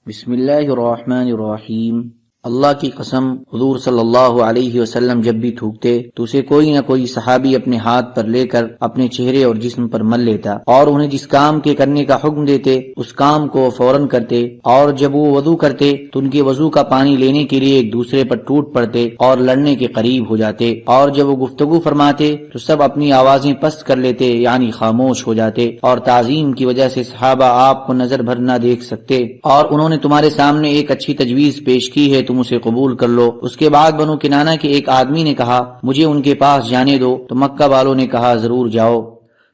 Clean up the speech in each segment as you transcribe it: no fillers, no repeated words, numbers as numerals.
بسم اللہ الرحمن الرحیم۔ اللہ کی قسم، حضور صلی اللہ علیہ وسلم جب بھی تھوکتے تو اسے کوئی نہ کوئی صحابی اپنے ہاتھ پر لے کر اپنے چہرے اور جسم پر مل لیتا اور انہیں جس کام کے کرنے کا حکم دیتے اس کام کو فوراً کرتے، اور جب وہ وضو کرتے تو ان کے وضو کا پانی لینے کے لیے ایک دوسرے پر ٹوٹ پڑتے اور لڑنے کے قریب ہو جاتے، اور جب وہ گفتگو فرماتے تو سب اپنی آوازیں پست کر لیتے یعنی خاموش ہو جاتے، اور تعظیم کی وجہ سے صحابہ آپ کو نظر بھر نہ دیکھ سکتے، اور انہوں نے تمہارے سامنے ایک اچھی تجویز پیش کی ہے، تم اسے قبول کر لو۔ اس کے بعد بنو کنانہ کے ایک آدمی نے کہا مجھے ان کے پاس جانے دو، تو مکہ والوں نے کہا ضرور جاؤ۔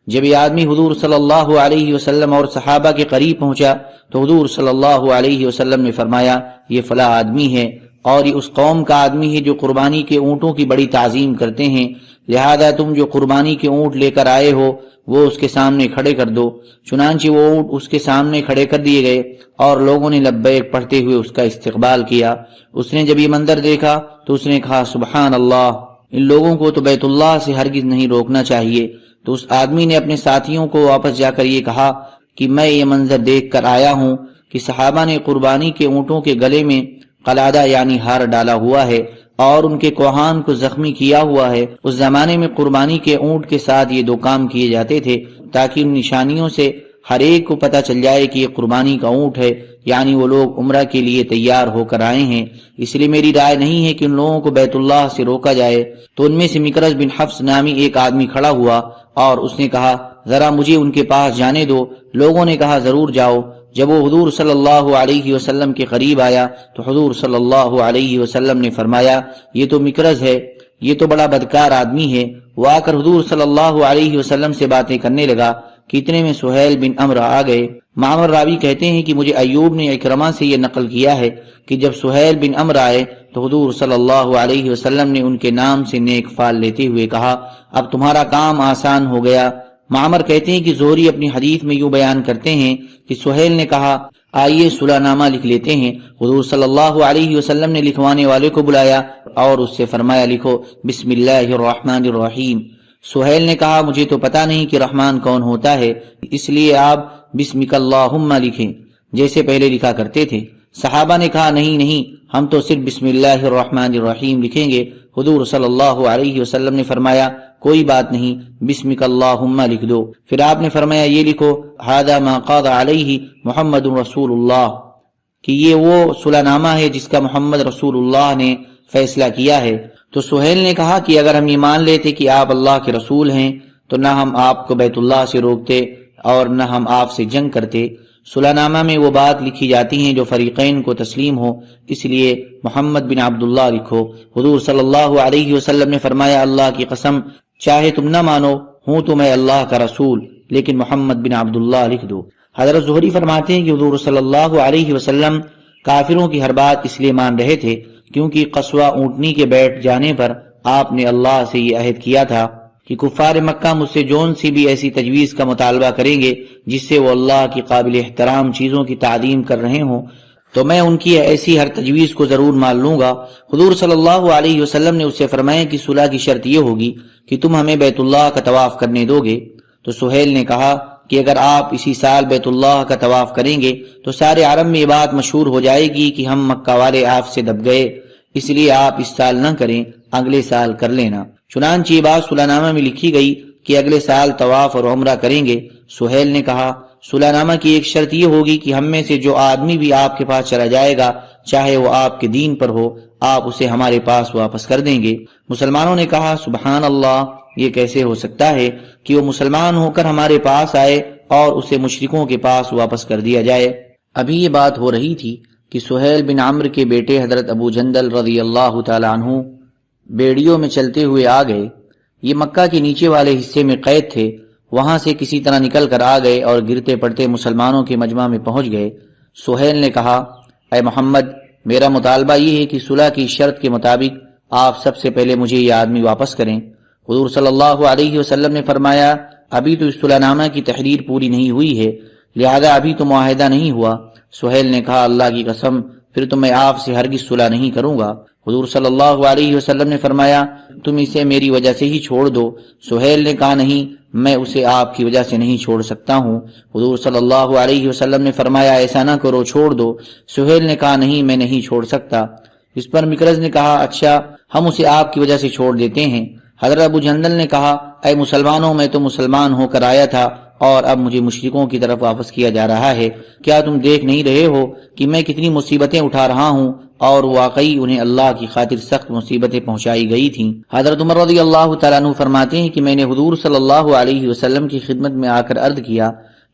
جب یہ آدمی حضور صلی اللہ علیہ وسلم اور صحابہ کے قریب پہنچا تو حضور صلی اللہ علیہ وسلم نے فرمایا یہ فلاں آدمی ہے، اور یہ اس قوم کا آدمی ہے جو قربانی کے اونٹوں کی بڑی تعظیم کرتے ہیں، لہذا تم جو قربانی کے اونٹ لے کر آئے ہو وہ اس کے سامنے کھڑے کر دو۔ چنانچہ وہ اونٹ اس کے سامنے کھڑے کر دیے گئے اور لوگوں نے لبیک پڑھتے ہوئے اس کا استقبال کیا۔ اس نے جب یہ منظر دیکھا تو اس نے کہا سبحان اللہ، ان لوگوں کو تو بیت اللہ سے ہرگز نہیں روکنا چاہیے۔ تو اس آدمی نے اپنے ساتھیوں کو واپس جا کر یہ کہا کہ میں یہ منظر دیکھ کر آیا ہوں کہ صحابہ نے قربانی کے اونٹوں کے گلے میں قلادہ یعنی ہار ڈالا ہوا ہے اور ان کے کوہان کو زخمی کیا ہوا ہے۔ اس زمانے میں قربانی کے اونٹ کے ساتھ یہ دو کام کیے جاتے تھے تاکہ ان نشانیوں سے ہر ایک کو پتہ چل جائے کہ یہ قربانی کا اونٹ ہے، یعنی وہ لوگ عمرہ کے لیے تیار ہو کر آئے ہیں۔ اس لیے میری رائے نہیں ہے کہ ان لوگوں کو بیت اللہ سے روکا جائے۔ تو ان میں سے مکرز بن حفص نامی ایک آدمی کھڑا ہوا اور اس نے کہا ذرا مجھے ان کے پاس جانے دو۔ لوگوں نے کہا ضرور جاؤ۔ جب وہ حضور صلی اللہ علیہ وسلم کے قریب آیا تو حضور صلی اللہ علیہ وسلم نے فرمایا یہ تو مکرز ہے، یہ تو بڑا بدکار آدمی ہے۔ وہ آ کر حضور صلی اللہ علیہ وسلم سے باتیں کرنے لگا کہ اتنے میں سہیل بن عمرو آ گئے۔ معمر راوی کہتے ہیں کہ مجھے ایوب نے اکرمہ سے یہ نقل کیا ہے کہ جب سہیل بن عمرو آئے تو حضور صلی اللہ علیہ وسلم نے ان کے نام سے نیک فال لیتے ہوئے کہا اب تمہارا کام آسان ہو گیا۔ معمر کہتے ہیں کہ زہری اپنی حدیث میں یوں بیان کرتے ہیں کہ سہیل نے کہا آئیے صلح نامہ لکھ لیتے ہیں۔ حضور صلی اللہ علیہ وسلم نے لکھوانے والے کو بلایا اور اس سے فرمایا لکھو بسم اللہ الرحمن الرحیم۔ سہیل نے کہا مجھے تو پتہ نہیں کہ رحمان کون ہوتا ہے، اس لیے آپ بسمک اللہم لکھیں جیسے پہلے لکھا کرتے تھے۔ صحابہ نے کہا نہیں ہم تو صرف بسم اللہ الرحمن الرحیم لکھیں گے۔ حضور صلی اللہ علیہ وسلم نے فرمایا کوئی بات نہیں، بسمک اللہم لکھ دو۔ پھر آپ نے فرمایا یہ لکھو ھذا ما قاض علیہ محمد رسول اللہ، کہ یہ وہ صلح نامہ ہے جس کا محمد رسول اللہ نے فیصلہ کیا ہے۔ تو سہیل نے کہا کہ اگر ہم یہ مان لیتے کہ آپ اللہ کے رسول ہیں تو نہ ہم آپ کو بیت اللہ سے روکتے اور نہ ہم آپ سے جنگ کرتے۔ صلح نامہ میں وہ بات لکھی جاتی ہیں جو فریقین کو تسلیم ہو، اس لیے محمد بن عبداللہ لکھو۔ حضور صلی اللہ علیہ وسلم نے فرمایا اللہ کی قسم چاہے تم نہ مانو ہوں تو میں اللہ کا رسول، لیکن محمد بن عبداللہ لکھ دو۔ حضرت زہری فرماتے ہیں کہ حضور صلی اللہ علیہ وسلم کافروں کی ہر بات اس لیے مان رہے تھے کیونکہ قصوہ اونٹنی کے بیٹھ جانے پر آپ نے اللہ سے یہ عہد کیا تھا کہ کفار مکہ مجھ سے جون سی بھی ایسی تجویز کا مطالبہ کریں گے جس سے وہ اللہ کی قابل احترام چیزوں کی تعظیم کر رہے ہوں تو میں ان کی ایسی ہر تجویز کو ضرور مان لوں گا۔ حضور صلی اللہ علیہ وسلم نے اس سے فرمایا کہ صلح کی شرط یہ ہوگی کہ تم ہمیں بیت اللہ کا طواف کرنے دو گے۔ تو سہیل نے کہا کہ اگر آپ اسی سال بیت اللہ کا طواف کریں گے تو سارے عرب میں یہ بات مشہور ہو جائے گی کہ ہم مکہ والے آپ سے دب گئے، اس لیے آپ اس سال نہ کریں، اگلے سال کر لینا۔ چنانچہ یہ بات صلح نامہ میں لکھی گئی کہ اگلے سال طواف اور عمرہ کریں گے۔ سہیل نے کہا صلح نامہ کی ایک شرط یہ ہوگی کہ ہم میں سے جو آدمی بھی آپ کے پاس چلا جائے گا چاہے وہ آپ کے دین پر ہو آپ اسے ہمارے پاس واپس کر دیں گے۔ مسلمانوں نے کہا سبحان اللہ، یہ کیسے ہو سکتا ہے کہ وہ مسلمان ہو کر ہمارے پاس آئے اور اسے مشرکوں کے پاس واپس کر دیا جائے۔ ابھی یہ بات ہو رہی تھی کہ سہیل بن عمرو کے بیٹے حضرت ابو جندل رضی اللہ تعالیٰ عنہ بیڑیوں میں چلتے ہوئے آ گئے۔ یہ مکہ کے نیچے والے حصے میں قید تھے، وہاں سے کسی طرح نکل کر آ گئے اور گرتے پڑتے مسلمانوں کے مجمع میں پہنچ گئے۔ سہیل نے کہا اے محمد میرا مطالبہ یہ ہے کہ صلح کی شرط کے مطابق آپ سب سے پہلے مجھے یہ آدمی واپس کریں۔ حضور صلی اللہ علیہ وسلم نے فرمایا ابھی تو اس صلح نامہ کی تحریر پوری نہیں ہوئی ہے، لہذا ابھی تو معاہدہ نہیں ہوا۔ سہیل نے کہا اللہ کی قسم پھر تو میں آپ سے ہرگز صلح نہیں کروں گا۔ حضور صلی اللہ علیہ وسلم نے فرمایا تم اسے میری وجہ سے ہی چھوڑ دو۔ سہیل نے کہا نہیں، میں اسے آپ کی وجہ سے نہیں چھوڑ سکتا ہوں۔ حضور صلی اللہ علیہ وسلم نے فرمایا ایسا نہ کرو، چھوڑ دو۔ سہیل نے کہا نہیں، میں نہیں چھوڑ سکتا۔ اس پر مکرز نے کہا اچھا، ہم اسے آپ کی وجہ سے چھوڑ دیتے ہیں۔ حضرت ابو جندل نے کہا اے مسلمانوں، میں تو مسلمان ہو کر آیا تھا اور اب مجھے مشرکوں کی طرف واپس کیا جا رہا ہے۔ کیا تم دیکھ نہیں رہے ہو کہ میں کتنی مصیبتیں اٹھا رہا ہوں؟ اور واقعی انہیں اللہ کی خاطر سخت مصیبتیں پہنچائی گئی تھیں۔ حضرت عمر رضی اللہ تعالیٰ عنہ فرماتے ہیں کہ میں نے حضور صلی اللہ علیہ وسلم کی خدمت میں آ کر عرض کیا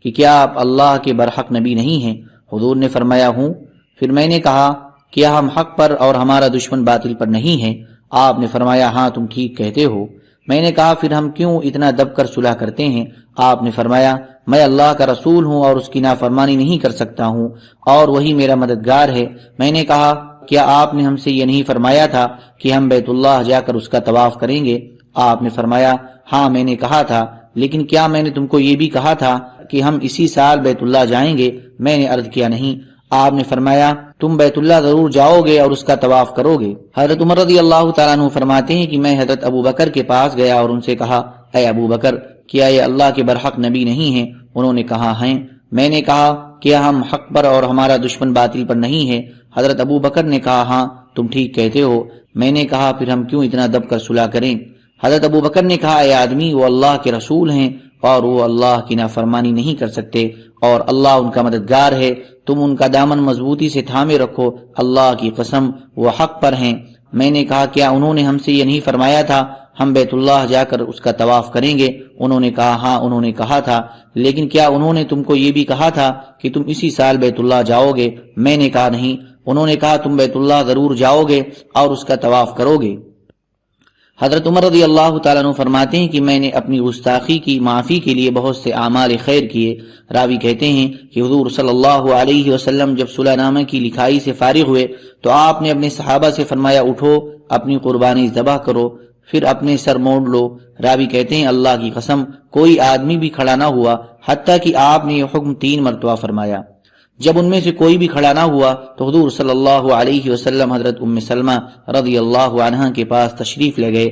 کہ کیا آپ اللہ کے برحق نبی نہیں ہیں؟ حضور نے فرمایا ہوں۔ پھر میں نے کہا کیا ہم حق پر اور ہمارا دشمن باطل پر نہیں ہے؟ آپ نے فرمایا ہاں تم ٹھیک کہتے ہو۔ میں نے کہا پھر ہم کیوں اتنا دب کر صلح کرتے ہیں؟ آپ نے فرمایا میں اللہ کا رسول ہوں اور اس کی نافرمانی نہیں کر سکتا ہوں اور وہی میرا مددگار ہے۔ میں نے کہا کیا آپ نے ہم سے یہ نہیں فرمایا تھا کہ ہم بیت اللہ جا کر اس کا طواف کریں گے؟ آپ نے فرمایا ہاں میں نے کہا تھا، لیکن کیا میں نے تم کو یہ بھی کہا تھا کہ ہم اسی سال بیت اللہ جائیں گے؟ میں نے عرض کیا نہیں۔ آپ نے فرمایا تم بیت اللہ ضرور جاؤ گے اور اس کا طواف کرو گے۔ حضرت عمر رضی اللہ تعالیٰ عنہ فرماتے ہیں کہ میں حضرت ابو بکر کے پاس گیا اور ان سے کہا اے ابو بکر، کیا یہ اللہ کے برحق نبی نہیں ہیں؟ انہوں نے کہا ہیں۔ میں نے کہا کیا ہم حق پر اور ہمارا دشمن باطل پر نہیں ہے؟ حضرت ابو بکر نے کہا ہاں تم ٹھیک کہتے ہو۔ میں نے کہا پھر ہم کیوں اتنا دب کر صلح کریں؟ حضرت ابو بکر نے کہا اے آدمی، وہ اللہ کے رسول ہیں اور وہ اللہ کی نافرمانی نہیں کر سکتے اور اللہ ان کا مددگار ہے، تم ان کا دامن مضبوطی سے تھامے رکھو، اللہ کی قسم وہ حق پر ہیں۔ میں نے کہا کیا انہوں نے ہم سے یہ نہیں فرمایا تھا ہم بیت اللہ جا کر اس کا طواف کریں گے؟ انہوں نے کہا ہاں انہوں نے کہا تھا، لیکن کیا انہوں نے تم کو یہ بھی کہا تھا کہ تم اسی سال بیت اللہ جاؤ گے؟ میں نے کہا نہیں۔ انہوں نے کہا تم بیت اللہ ضرور جاؤ گے اور اس کا طواف کرو گے۔ حضرت عمر رضی اللہ تعالیٰ عنہ فرماتے ہیں کہ میں نے اپنی گستاخی کی معافی کے لیے بہت سے اعمال خیر کیے۔ راوی کہتے ہیں کہ حضور صلی اللہ علیہ وسلم جب صلح نامہ کی لکھائی سے فارغ ہوئے تو آپ نے اپنے صحابہ سے فرمایا اٹھو، اپنی قربانی ذبح کرو، پھر اپنے سر موڑ لو۔ راوی کہتے ہیں اللہ کی قسم کوئی آدمی بھی کھڑا نہ ہوا حتیٰ کہ آپ نے یہ حکم 3 مرتبہ فرمایا۔ جب ان میں سے کوئی بھی کھڑا نہ ہوا تو حضور صلی اللہ علیہ وسلم حضرت ام سلمہ رضی اللہ عنہا کے پاس تشریف لے گئے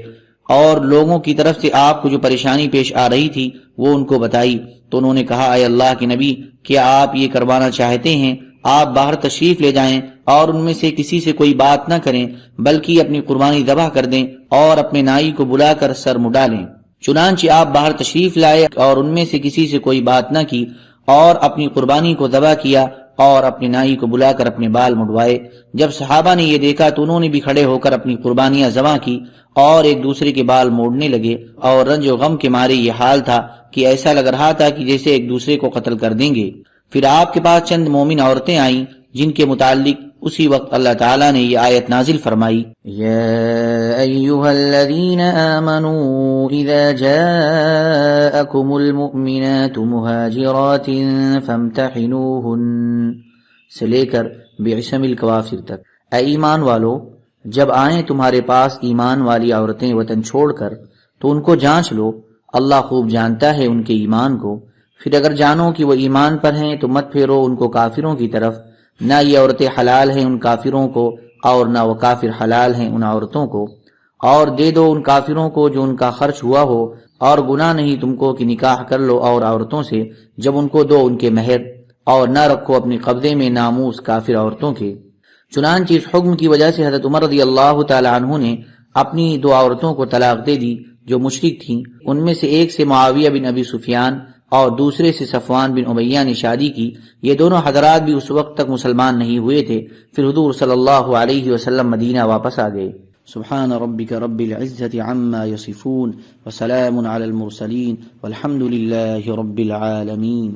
اور لوگوں کی طرف سے آپ کو جو پریشانی پیش آ رہی تھی وہ ان کو بتائی تو انہوں نے کہا اے اللہ کے نبی، کیا آپ یہ کروانا چاہتے ہیں؟ آپ باہر تشریف لے جائیں اور ان میں سے کسی سے کوئی بات نہ کریں بلکہ اپنی قربانی ذبح کر دیں اور اپنے نائی کو بلا کر سر مڈا لیں۔ چنانچہ آپ باہر تشریف لائے اور ان میں سے کسی سے کوئی بات نہ کی اور اپنی قربانی کو ذبح کیا اور اپنے نائی کو بلا کر اپنے بال مڈوائے۔ جب صحابہ نے یہ دیکھا تو انہوں نے بھی کھڑے ہو کر اپنی قربانیاں ذبح کی اور ایک دوسرے کے بال موڑنے لگے اور رنج و غم کے مارے یہ حال تھا کہ ایسا لگ رہا تھا کہ جیسے ایک دوسرے کو قتل کر دیں گے۔ پھر آپ کے پاس چند مومن عورتیں آئیں جن کے متعلق اسی وقت اللہ تعالیٰ نے یہ آیت نازل فرمائی یا ایہا الذین آمنوا اذا جاءکم المؤمنات مہاجرات فامتحنوہن سے لے کر بعصم الکوافر تک۔ اے ایمان والو، جب آئیں تمہارے پاس ایمان والی عورتیں وطن چھوڑ کر تو ان کو جانچ لو، اللہ خوب جانتا ہے ان کے ایمان کو۔ پھر اگر جانو کہ وہ ایمان پر ہیں تو مت پھیرو ان کو کافروں کی طرف، نہ یہ عورتیں حلال ہیں ان کافروں کو اور نہ وہ کافر حلال ہیں ان عورتوں کو، اور دے دو ان کافروں کو جو ان کا خرچ ہوا ہو، اور گناہ نہیں تم کو کہ نکاح کر لو اور عورتوں سے جب ان کو دو ان کے مہر، اور نہ رکھو اپنے قبضے میں ناموس کافر عورتوں کے۔ چنانچہ اس حکم کی وجہ سے حضرت عمر رضی اللہ تعالی عنہ نے اپنی 2 عورتوں کو طلاق دے دی جو مشرک تھیں۔ ان میں سے ایک سے معاویہ بن ابی سفیان اور دوسرے سے صفوان بن امیہ نے شادی کی۔ یہ دونوں حضرات بھی اس وقت تک مسلمان نہیں ہوئے تھے۔ پھر حضور صلی اللہ علیہ وسلم مدینہ واپس آ گئے۔ سبحان ربک رب العزت عما یصفون وسلام علی المرسلین والحمد للہ رب العالمین۔